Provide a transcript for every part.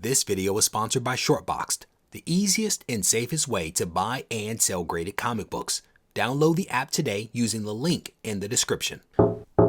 This video is sponsored by Shortboxed, the easiest and safest way to buy and sell graded comic books. Download the app today using the link in the description.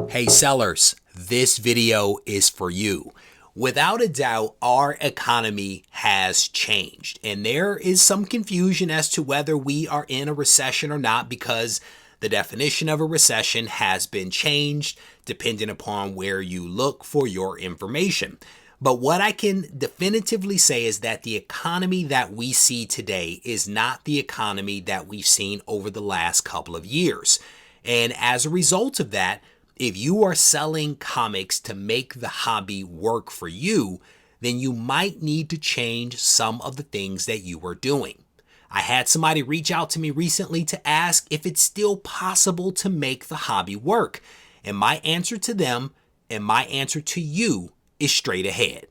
Hey sellers, this video is for you. Without a doubt, our economy has changed, and there is some confusion as to whether we are in a recession or not because the definition of a recession has been changed depending upon where you look for your information. But what I can definitively say is that the economy that we see today is not the economy that we've seen over the last couple of years. And as a result of that, if you are selling comics to make the hobby work for you, then you might need to change some of the things that you are doing. I had somebody reach out to me recently to ask if it's still possible to make the hobby work. And my answer to them and my answer to you is straight ahead.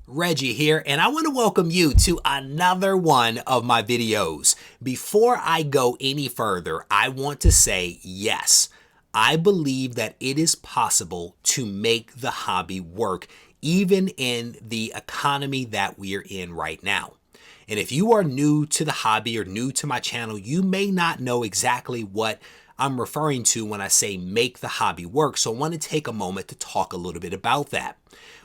Reggie here, and I want to welcome you to another one of my videos. Before I go any further, I want to say yes, I believe that it is possible to make the hobby work even in the economy that we're in right now. And if you are new to the hobby or new to my channel, you may not know exactly what I'm referring to when I say make the hobby work. So I want to take a moment to talk a little bit about that.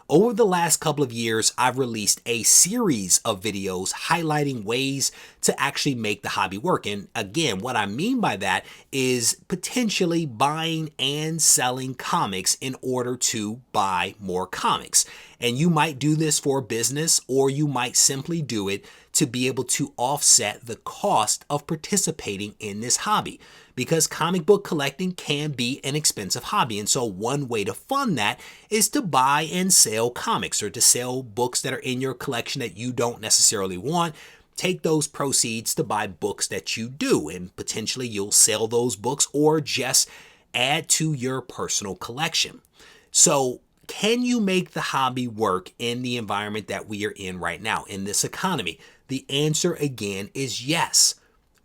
Over the last couple of years, I've released a series of videos highlighting ways to actually make the hobby work. And again, what I mean by that is potentially buying and selling comics in order to buy more comics. And you might do this for business, or you might simply do it to be able to offset the cost of participating in this hobby, because comic book collecting can be an expensive hobby. And so one way to fund that is to buy and sell comics, or to sell books that are in your collection that you don't necessarily want. Take those proceeds to buy books that you do, and potentially you'll sell those books or just add to your personal collection. So can you make the hobby work in the environment that we are in right now, in this economy? The answer again is yes.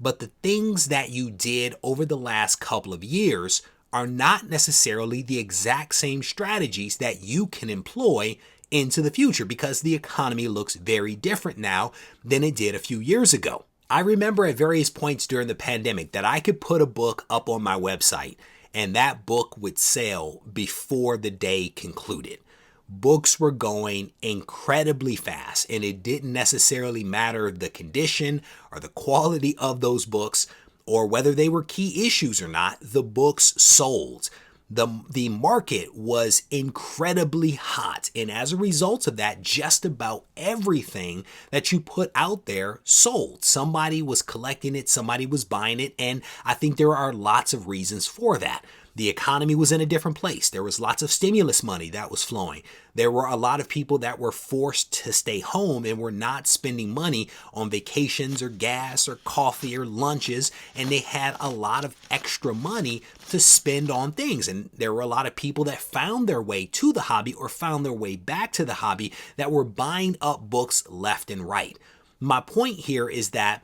But the things that you did over the last couple of years are not necessarily the exact same strategies that you can employ into the future, because the economy looks very different now than it did a few years ago. I remember at various points during the pandemic that I could put a book up on my website and that book would sell before the day concluded. Books were going incredibly fast, and it didn't necessarily matter the condition or the quality of those books or whether they were key issues or not. The books sold. The market was incredibly hot, and as a result of that, just about everything that you put out there sold. Somebody was collecting it, somebody was buying it, and I think there are lots of reasons for that. The economy was in a different place. There was lots of stimulus money that was flowing. There were a lot of people that were forced to stay home and were not spending money on vacations or gas or coffee or lunches, and they had a lot of extra money to spend on things. And there were a lot of people that found their way to the hobby or found their way back to the hobby that were buying up books left and right. My point here is that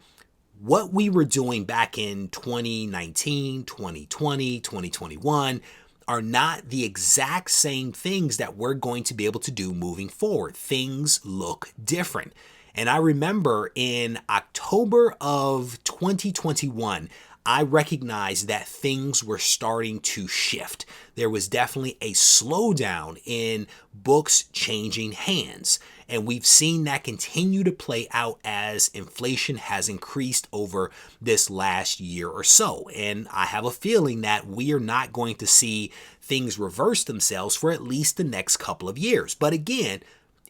what we were doing back in 2019, 2020, 2021 are not the exact same things that we're going to be able to do moving forward. Things look different. And I remember in October of 2021, I recognized that things were starting to shift. There was definitely a slowdown in books changing hands. And we've seen that continue to play out as inflation has increased over this last year or so. And I have a feeling that we are not going to see things reverse themselves for at least the next couple of years. But again,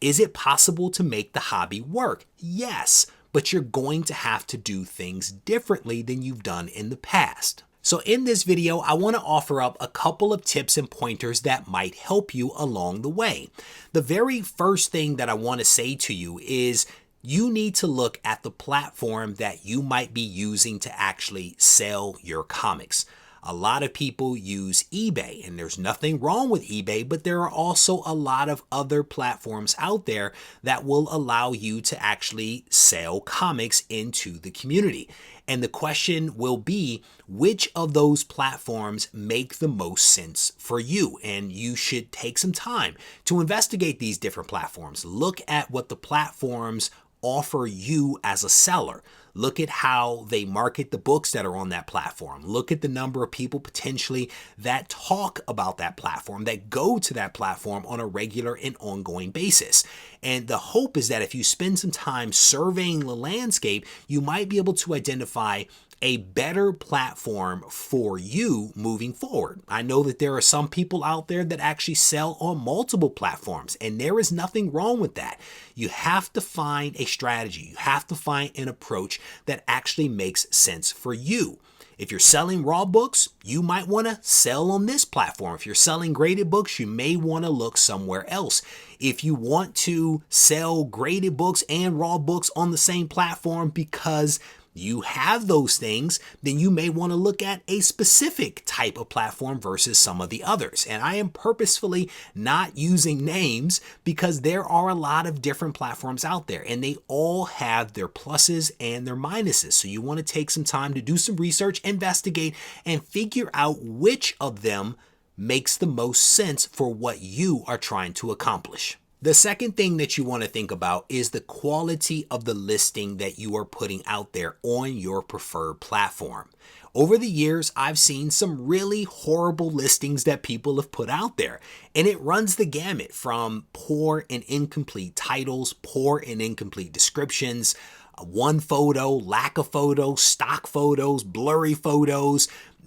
is it possible to make the hobby work? Yes, but you're going to have to do things differently than you've done in the past. So in this video, I want to offer up a couple of tips and pointers that might help you along the way. The very first thing that I want to say to you is you need to look at the platform that you might be using to actually sell your comics. A lot of people use eBay, and there's nothing wrong with eBay, but there are also a lot of other platforms out there that will allow you to actually sell comics into the community. And the question will be, which of those platforms make the most sense for you? And you should take some time to investigate these different platforms. Look at what the platforms offer you as a seller. Look at how they market the books that are on that platform. Look at the number of people potentially that talk about that platform, that go to that platform on a regular and ongoing basis. And the hope is that if you spend some time surveying the landscape, you might be able to identify a better platform for you moving forward. I know that there are some people out there that actually sell on multiple platforms, and there is nothing wrong with that. You have to find a strategy. You have to find an approach that actually makes sense for you. If you're selling raw books, you might want to sell on this platform. If you're selling graded books, you may want to look somewhere else. If you want to sell graded books and raw books on the same platform because you have those things, then you may want to look at a specific type of platform versus some of the others. And I am purposefully not using names because there are a lot of different platforms out there and they all have their pluses and their minuses. So you want to take some time to do some research, investigate, and figure out which of them makes the most sense for what you are trying to accomplish. The second thing that you want to think about is the quality of the listing that you are putting out there on your preferred platform. Over the years, I've seen some really horrible listings that people have put out there, and it runs the gamut from poor and incomplete titles, poor and incomplete descriptions, one photo, lack of photos, stock photos, blurry photos.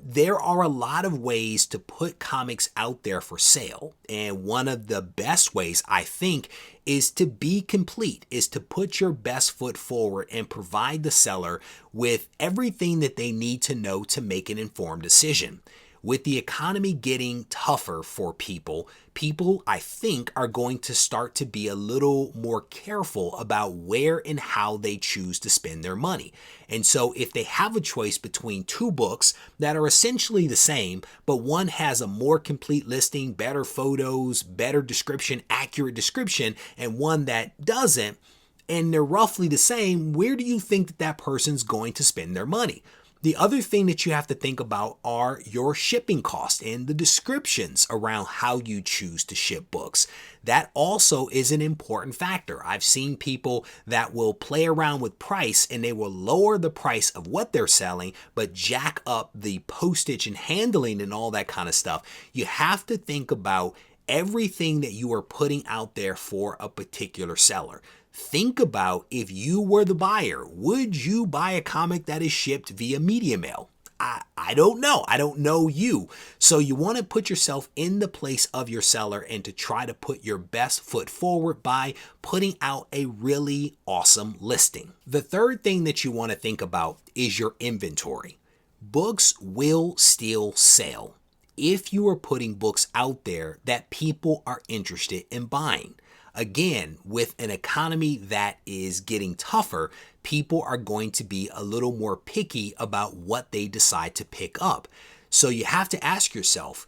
There are a lot of ways to put comics out there for sale. And one of the best ways, I think, is to be complete, is to put your best foot forward and provide the seller with everything that they need to know to make an informed decision. With the economy getting tougher for people, I think, are going to start to be a little more careful about where and how they choose to spend their money. And so if they have a choice between two books that are essentially the same, but one has a more complete listing, better photos, better description, accurate description, and one that doesn't, and they're roughly the same, where do you think that that person's going to spend their money? The other thing that you have to think about are your shipping costs and the descriptions around how you choose to ship books. That also is an important factor. I've seen people that will play around with price and they will lower the price of what they're selling, but jack up the postage and handling and all that kind of stuff. You have to think about everything that you are putting out there for a particular seller. Think about, if you were the buyer, would you buy a comic that is shipped via media mail? I don't know. I don't know you. So you want to put yourself in the place of your seller and to try to put your best foot forward by putting out a really awesome listing. The third thing that you want to think about is your inventory. Books will still sell if you are putting books out there that people are interested in buying. Again, with an economy that is getting tougher, people are going to be a little more picky about what they decide to pick up. So you have to ask yourself,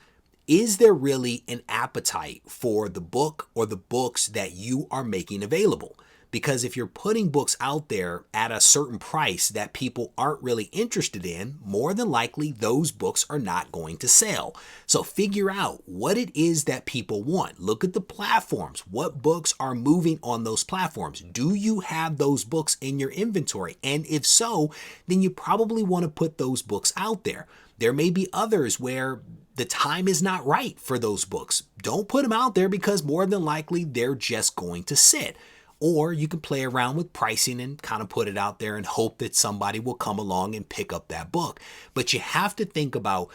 is there really an appetite for the book or the books that you are making available? Because if you're putting books out there at a certain price that people aren't really interested in, more than likely those books are not going to sell. So figure out what it is that people want. Look at the platforms. What books are moving on those platforms? Do you have those books in your inventory? And if so, then you probably want to put those books out there. There may be others where the time is not right for those books. Don't put them out there because more than likely they're just going to sit. Or you can play around with pricing and kind of put it out there and hope that somebody will come along and pick up that book. But you have to think about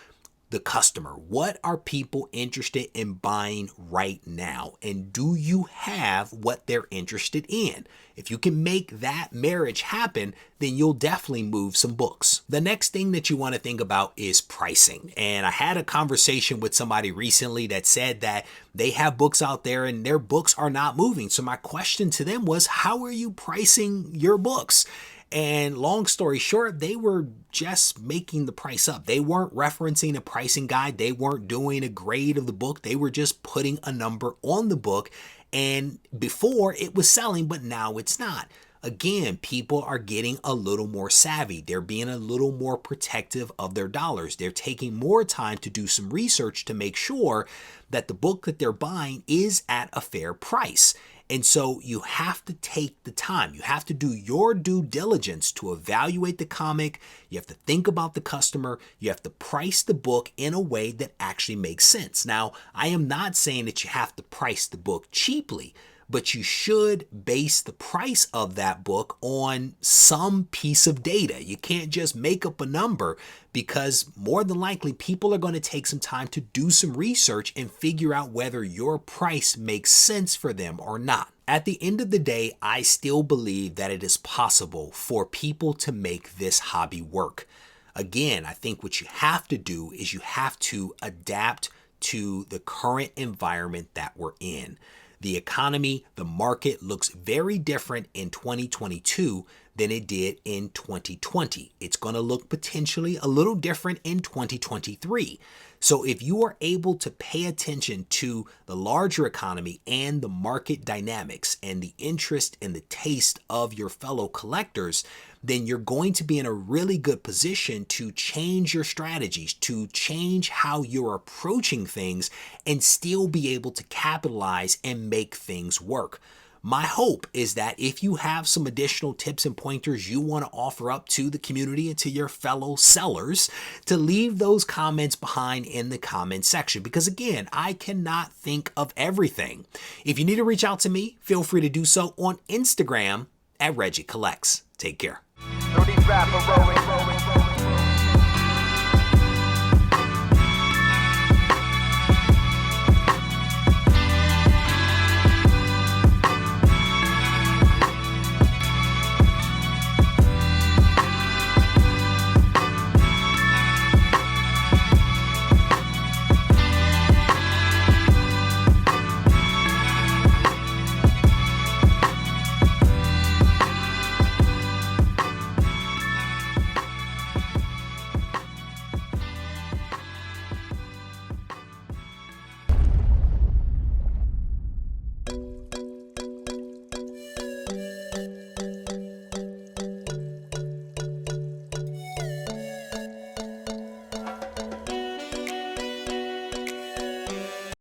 the customer. What are people interested in buying right now? And do you have what they're interested in? If you can make that marriage happen, then you'll definitely move some books. The next thing that you want to think about is pricing. And I had a conversation with somebody recently that said that they have books out there and their books are not moving. So my question to them was, how are you pricing your books? And long story short, they were just making the price up. They weren't referencing a pricing guide. They weren't doing a grade of the book. They were just putting a number on the book. And before it was selling, but now it's not. Again, people are getting a little more savvy. They're being a little more protective of their dollars. They're taking more time to do some research to make sure that the book that they're buying is at a fair price. And so you have to take the time. You have to do your due diligence to evaluate the comic. You have to think about the customer. You have to price the book in a way that actually makes sense. Now, I am not saying that you have to price the book cheaply, but you should base the price of that book on some piece of data. You can't just make up a number, because more than likely people are going to take some time to do some research and figure out whether your price makes sense for them or not. At the end of the day, I still believe that it is possible for people to make this hobby work. Again, I think what you have to do is you have to adapt to the current environment that we're in. The economy, the market looks very different in 2022 than it did in 2020. It's going to look potentially a little different in 2023. So if you are able to pay attention to the larger economy and the market dynamics and the interest and the taste of your fellow collectors, then you're going to be in a really good position to change your strategies, to change how you're approaching things, and still be able to capitalize and make things work. My hope is that if you have some additional tips and pointers you want to offer up to the community and to your fellow sellers, to leave those comments behind in the comment section, because again, I cannot think of everything. If you need to reach out to me, feel free to do so on Instagram at Regie Collects. Take care.